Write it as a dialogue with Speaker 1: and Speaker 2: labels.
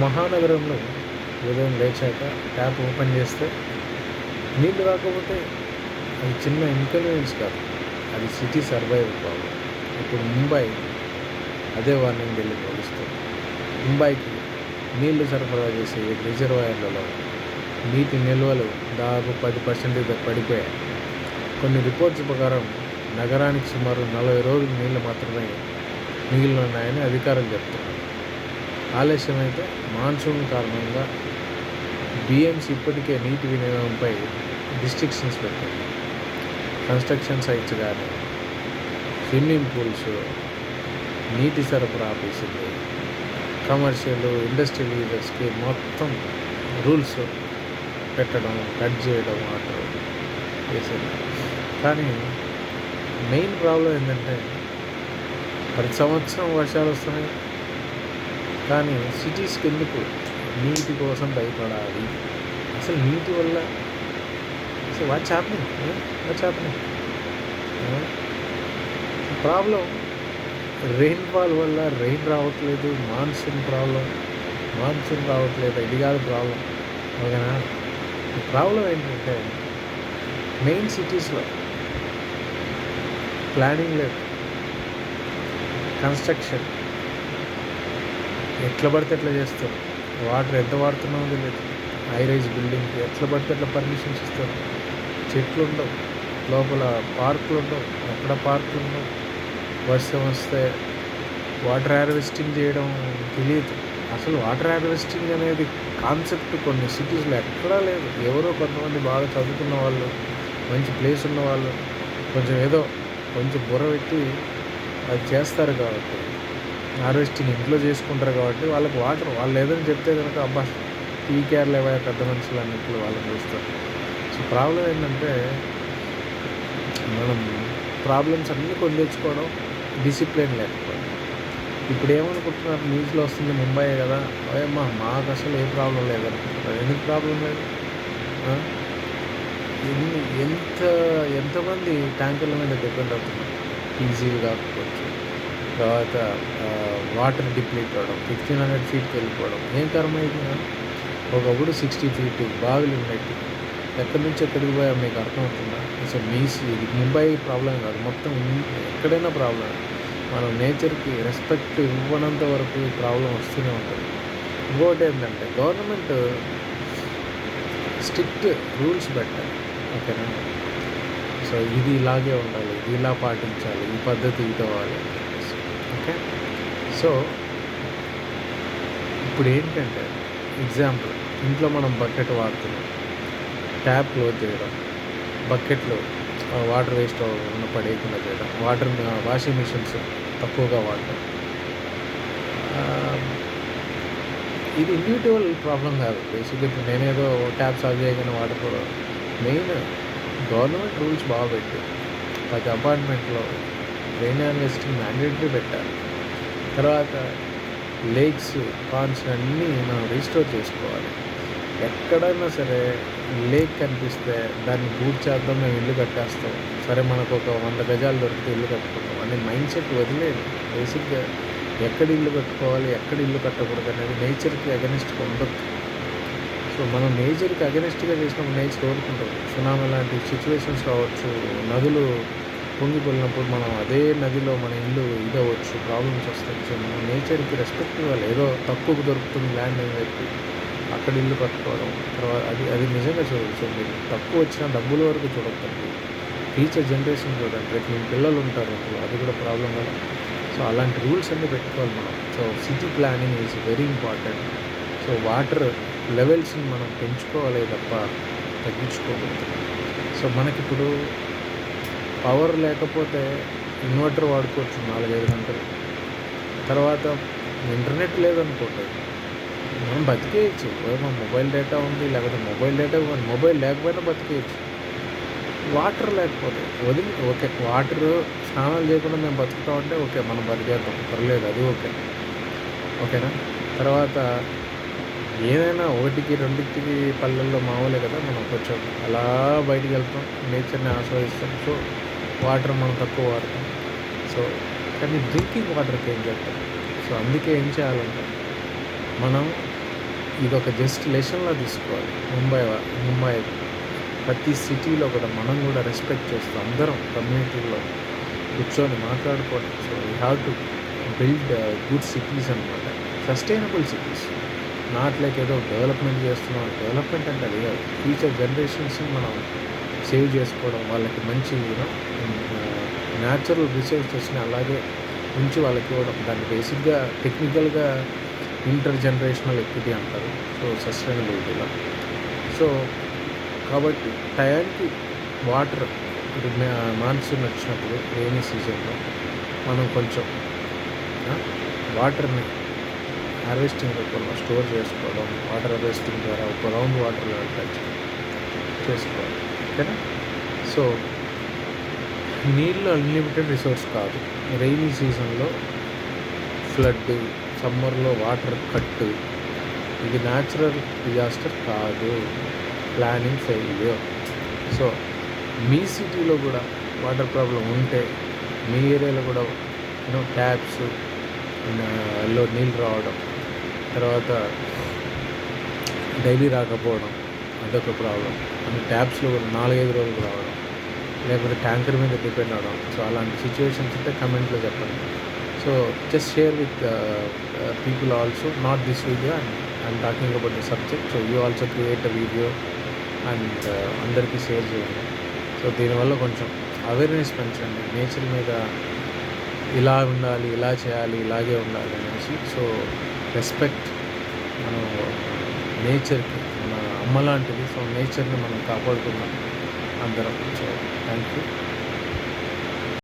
Speaker 1: మహానగరంలో ఉదయం లేచాక ట్యాప్ ఓపెన్ చేస్తే నీళ్ళు రాకపోతే అది చిన్న ఇన్కన్వీనియన్స్ కాదు, అది సిటీ సర్వైవల్ ప్రాబ్లం. ఇప్పుడు ముంబై అదే వార్నింగ్ ఢిల్లీ పోలుస్తుంది. ముంబైకి నీళ్లు సరఫరా చేసే రిజర్వాయర్లలో నీటి నిల్వలు దాదాపు 10% పడిపోయాయి. కొన్ని రిపోర్ట్స్ ప్రకారం నగరానికి సుమారు 40 రోజులు నీళ్లు మాత్రమే మిగిలి ఉన్నాయని అధికారులు చెప్తున్నారు. ఆలస్యమైతే మాన్సూన్ కారణంగా BMC ఇప్పటికే నీటి వినియోగంపై రిస్ట్రిక్షన్స్ పెట్టింది. కన్స్ట్రక్షన్ సైట్స్ కానీ, స్విమ్మింగ్ పూల్స్, నీటి సరఫరా ఆఫీసులు, కమర్షియల్ ఇండస్ట్రియల్ యూజర్స్కి మొత్తం రూల్స్ పెట్టడం, కట్ చేయడం వాటర్ చేసేది. కానీ మెయిన్ ప్రాబ్లం ఏంటంటే ప్రతి సంవత్సరం వర్షాలు వస్తున్నాయి, కానీ సిటీస్కి ఎందుకు నీటి కోసం భయపడాలి? అసలు నీటి వల్ల అసలు వాట్స్ హ్యాపెనింగ్ ప్రాబ్లం రెయిన్ఫాల్ వల్ల రెయిన్ రావట్లేదు, మాన్సూన్ రావట్లేదు, ఇది కాదు ప్రాబ్లం. ఓకేనా? ప్రాబ్లం ఏంటంటే మెయిన్ సిటీస్లో ప్లానింగ్ లేదు, కన్స్ట్రక్షన్ ఎట్లా పడితే ఎట్లా చేస్తారు, వాటర్ ఎంత వాడుతున్నామో తెలియదు, హై రైజ్ బిల్డింగ్కి ఎట్లా పడితే ఎట్లా పర్మిషన్స్ ఇస్తారు, చెట్లు ఉండవు, లోపల పార్కులు ఉండవు, ఎక్కడ పార్కులు ఉండవు, వర్షం వస్తే వాటర్ హార్వెస్టింగ్ చేయడం తెలియదు. అసలు వాటర్ హార్వెస్టింగ్ అనేది కాన్సెప్ట్ కొన్ని సిటీస్లో ఎక్కడా లేదు. ఎవరో కొంతమంది బాగా చదువుకున్న వాళ్ళు, మంచి ప్లేస్ ఉన్న వాళ్ళు కొంచెం బుర్ర పెట్టి అది చేస్తారు కాబట్టి, హార్వెస్టింగ్ ఇంట్లో చేసుకుంటారు కాబట్టి వాళ్ళకి వాళ్ళు ఏదైనా చెప్తే కనుక అబ్బా పీకేఆర్లు ఏవో పెద్ద మనుషులు అన్నట్లు వాళ్ళని చూస్తారు. సో ప్రాబ్లం ఏంటంటే మనం ప్రాబ్లమ్స్ అన్నీ కొని తెచ్చుకోవడం, డిసిప్లిన్ లేకపోవడం. ఇప్పుడు ఏమనుకుంటున్నారు, న్యూస్లో వస్తుంది ముంబై కదా, అదేమ్మా మాకు అసలు ఏ ప్రాబ్లం లేదనుకుంటున్నారు. ఎందుకు ప్రాబ్లం లేదు? ఎంతమంది ట్యాంకర్ల మీద డిపెండ్ అవుతున్నారు? పీజీలు కాకపోవచ్చు, తర్వాత వాటర్ డిప్లీట్ అవ్వడం, 1500 ఫీట్కి వెళ్ళిపోవడం. ఏం కర్మ ఇది? ఒకప్పుడు 60 ఫీట్ బావిలు ఉండేవి. ఎక్కడి నుంచి ఎక్కడికి పోయా మీకు అర్థమవుతుందా? అసలు ఇది ముంబై ప్రాబ్లం కాదు, మొత్తం ఎక్కడైనా ప్రాబ్లం. మనం నేచర్కి రెస్పెక్ట్ ఇవ్వనంత వరకు ఈ ప్రాబ్లం వస్తూనే ఉంటుంది. ఇంకోటి ఏంటంటే గవర్నమెంట్ స్ట్రిక్ట్ రూల్స్ పెట్టాలి. ఓకేనా? సో ఇది ఇలాగే ఉండాలి, ఇది ఇలా పాటించాలి, ఈ పద్ధతి ఇది అవ్వాలి. ఓకే. సో ఇప్పుడు ఏంటంటే ఎగ్జాంపుల్, ఇంట్లో మనం బకెట్ వాడుతున్నాం, ట్యాప్ క్లోజ్ చేయడం, బకెట్లో వాటర్ వేస్ట్ అవ్వకుండా పడేయకుండా చేయడం, వాషింగ్ మిషన్స్ తక్కువగా వాడటం. ఇది ఇండివిజువల్ ప్రాబ్లం కాదు. బేసిక్గా ఇప్పుడు నేనేదో ట్యాప్ సాల్వ్ చేయగానే వాటర్ కూడా మెయిన్ గవర్నమెంట్ రూల్స్ బాగా పెట్టి ప్రతి అపార్ట్మెంట్లో రెయిన్ హార్వెస్టింగ్ మ్యాండేటరీ పెట్టాలి. తర్వాత లేక్స్, పాండ్స్ అన్నీ మనం రీస్టోర్ చేసుకోవాలి. ఎక్కడైనా సరే లేక్ కనిపిస్తే దాన్ని చేద్దాం, మేము ఇల్లు కట్టేస్తాం, సరే మనకు ఒక 100 గజాలు దొరికితే ఇల్లు కట్టుకుంటాం అనే మైండ్ సెట్ వదిలేదు. బేసిక్గా ఎక్కడ ఇల్లు కట్టుకోవాలి, ఎక్కడ ఇల్లు కట్టకూడదు అనేది నేచర్కి అగెనిస్ట్గా ఉండదు. సో మనం నేచర్కి అగెనిస్ట్గా చేసినప్పుడు నేచర్ ఓడుకుంటుంది. సునామీ లాంటి సిచ్యువేషన్స్ రావచ్చు, నదులు పొంగిపోయినప్పుడు మనం అదే నదిలో మన ఇల్లు ఇదవచ్చు, ప్రాబ్లమ్స్ వస్తాయి. సో మనం నేచర్కి రెస్పెక్ట్ ఇవ్వాలి. ఏదో తక్కువకు దొరుకుతుంది ల్యాండ్ అని చెప్పి అక్కడ ఇల్లు కట్టుకోవడం, తర్వాత అది నిజంగా చూడవచ్చు. మీరు తక్కువ వచ్చిన డబ్బుల వరకు చూడకండి, ఫ్యూచర్ జనరేషన్ చూడండి, రేపు మీ పిల్లలు ఉంటారు, అది కూడా ప్రాబ్లం కదా. సో అలాంటి రూల్స్ అన్నీ పెట్టుకోవాలి మనం. So city planning is very important. So water లెవెల్స్ని మనం పెంచుకోవాలి తప్ప తగ్గించుకోకూడదు. సో మనకిప్పుడు పవర్ లేకపోతే ఇన్వర్టర్ వాడుకోవచ్చు 4-5 గంటలు. తర్వాత ఇంటర్నెట్ లేదనుకోండి, మనం బతికేయచ్చు. మొబైల్ డేటా ఉంది, లేకపోతే మొబైల్ లేకపోయినా బతికేయచ్చు. వాటర్ లేకపోతే ఓకే, వాటర్ స్నానాలు చేయకుండా మేము బతుకుతామంటే ఓకే, మనం బతికేద్దాం, పర్లేదు, అది ఓకేనా. తర్వాత ఏదైనా 1-2 పల్లెల్లో మామూలే కదా, మనం కొంచెం అలా బయటికి వెళ్తాం, నేచర్ని ఆస్వాదిస్తాం. సో వాటర్ మనం తక్కువ వాడతాం. సో కానీ డ్రింకింగ్ వాటర్కి ఏం చేస్తాం? సో అందుకే ఏం చేయాలంటే మనం ఇదొక జస్ట్ లెసన్‌లా తీసుకోవాలి. ముంబై ప్రతి సిటీలో కూడా మనం కూడా రెస్పెక్ట్ చేస్తూ అందరం కమ్యూనిటీలో కూర్చొని మాట్లాడుకోవడం. So we have to build good cities అనమాట. Sustainable cities. నాట్ లైక్ ఏదో డెవలప్మెంట్ చేస్తున్నాం. డెవలప్మెంట్ అంటే అది కాదు. ఫ్యూచర్ జనరేషన్స్ని మనం సేవ్ చేసుకోవడం, వాళ్ళకి మంచి న్యాచురల్ రిసోర్సెస్ని అలాగే ఉంచి వాళ్ళకి ఇవ్వడం. దాన్ని బేసిక్గా టెక్నికల్గా ఇంటర్ జనరేషనల్ ఎక్విటీ అంటారు. సో సస్టైనబిలిటీలో. సో కాబట్టి టయానికి వాటర్ ఇప్పుడు మాన్సూన్ వచ్చినప్పుడు రెయినీ సీజన్లో మనం కొంచెం వాటర్ని హార్వెస్టింగ్ రూపంలో స్టోర్ చేసుకోవడం, వాటర్ హార్వెస్టింగ్ ద్వారా ఒక గ్రౌండ్ వాటర్ లెవెల్ టచ్ చేసుకోవాలి. ఓకేనా? సో నీళ్ళు అన్లిమిటెడ్ రిసోర్స్ కాదు. రెయినీ సీజన్లో ఫ్లడ్, సమ్మర్లో వాటర్ కట్, ఇది న్యాచురల్ డిజాస్టర్ కాదు, ప్లానింగ్ ఫెయిల్యూర్. సో మీ సిటీలో కూడా వాటర్ ప్రాబ్లం ఉంటే మీ ఏరియాలో కూడా ట్యాప్స్ లో నీళ్ళు రావడం, తర్వాత డైలీ రాకపోవడం అదొక ప్రాబ్లం. ట్యాప్స్లో కూడా 4-5 రోజులు రావడం, లేకపోతే ట్యాంకర్ మీద డిపెండ్ అవ్వడం. సో అలాంటి సిచ్యువేషన్స్ ఉంటే కమెంట్లో చెప్పండి. So just share with people also, not this video, and I'm talking about the subject. So you also create a video and అందరికీ షేర్ చేయండి. సో దీనివల్ల కొంచెం అవేర్నెస్ పెంచండి. నేచర్ మీద ఇలా ఉండాలి, ఇలా చేయాలి, ఇలాగే ఉండాలి అనేసి. సో రెస్పెక్ట్, మనం నేచర్కి మన అమ్మ లాంటిది. సో నేచర్ని మనం కాపాడుకుందాం అందరం. So thank you.